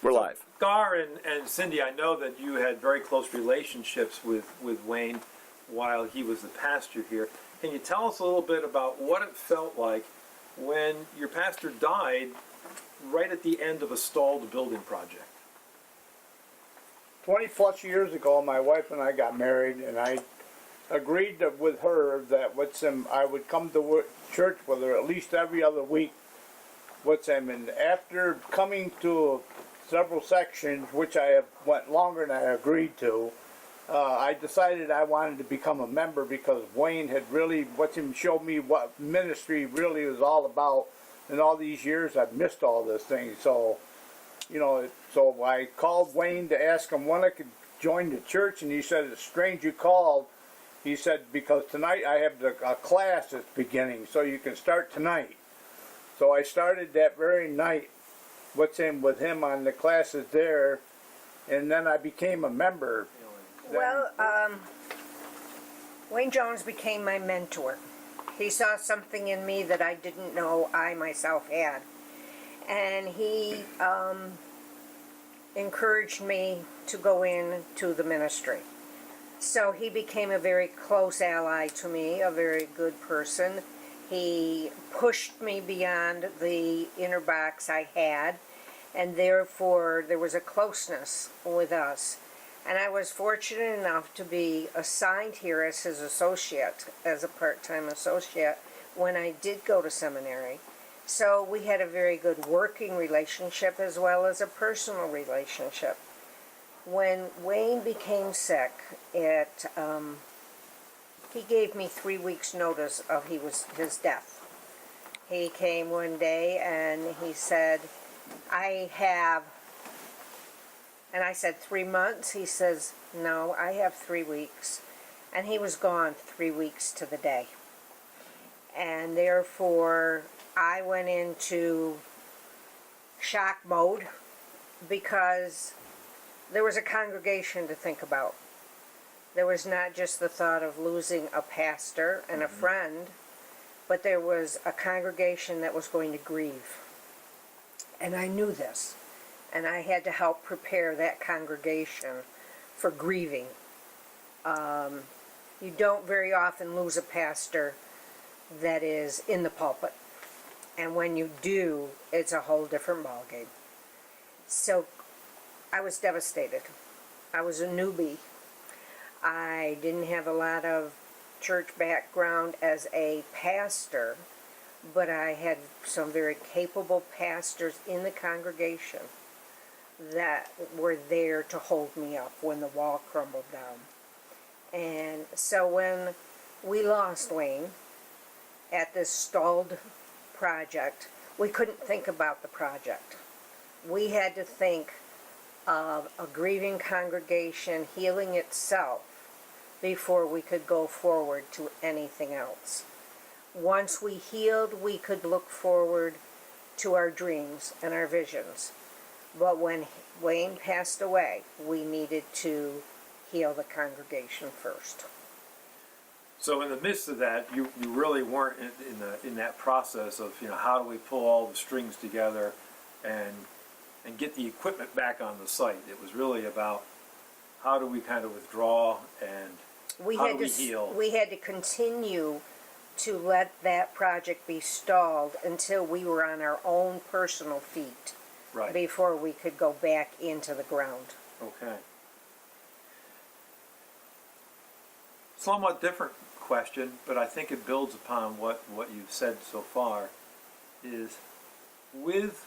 We're live. Gar and Cindy, I know that you had very close relationships with Wayne while he was the pastor here. Can you tell us a little bit about what it felt like when your pastor died right at the end of a stalled building project? 20 plus years ago, my wife and I got married, and I agreed with her that I would come to church with her at least every other week. And after coming to several sections, which I have went longer than I agreed to, I decided I wanted to become a member because Wayne had really showed me what ministry really was all about. In all these years, I've missed all those things. So, so I called Wayne to ask him when I could join the church, and he said, "It's strange you called." He said, "Because tonight I have a class that's beginning, so you can start tonight." So I started that very night with him on the classes there, and then I became a member. Well, Wayne Jones became my mentor. He saw something in me that I didn't know I myself had. And he encouraged me to go into the ministry. So he became a very close ally to me, a very good person. He pushed me beyond the inner box I had, and therefore there was a closeness with us. And I was fortunate enough to be assigned here as his associate, as a part-time associate, when I did go to seminary. So we had a very good working relationship as well as a personal relationship. When Wayne became sick, he gave me 3 weeks' notice of his death. He came one day and he said, and I said, 3 months? He says, "No, I have 3 weeks." And he was gone 3 weeks to the day. And therefore, I went into shock mode because there was a congregation to think about. There was not just the thought of losing a pastor and a friend, but there was a congregation that was going to grieve. And I knew this. And I had to help prepare that congregation for grieving. You don't very often lose a pastor that is in the pulpit. And when you do, it's a whole different ballgame. So I was devastated. I was a newbie. I didn't have a lot of church background as a pastor, but I had some very capable pastors in the congregation that were there to hold me up when the wall crumbled down. And so when we lost Wayne at this stalled project, we couldn't think about the project. We had to think of a grieving congregation healing itself before we could go forward to anything else. Once we healed, we could look forward to our dreams and our visions. But when Wayne passed away, we needed to heal the congregation first. So in the midst of that, you really weren't in that process of, how do we pull all the strings together and get the equipment back on the site. It was really about how do we kind of withdraw and how do we heal. We had to continue to let that project be stalled until we were on our own personal feet. Right. Before we could go back into the ground. Okay. Somewhat different question, but I think it builds upon what you've said so far, is with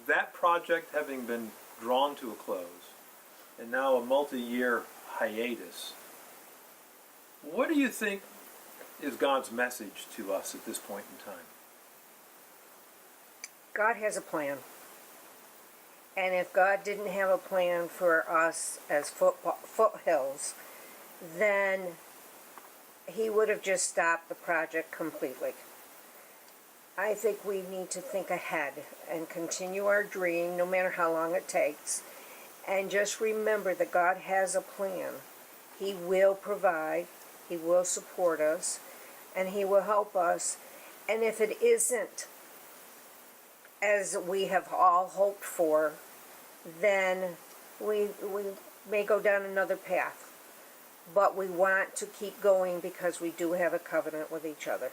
that project having been drawn to a close and now a multi-year hiatus, what do you think is God's message to us at this point in time? God has a plan. And if God didn't have a plan for us as Foothills, then he would have just stopped the project completely. I think we need to think ahead and continue our dream no matter how long it takes. And just remember that God has a plan. He will provide, he will support us, and he will help us. And if it isn't as we have all hoped for, then we may go down another path. But we want to keep going because we do have a covenant with each other.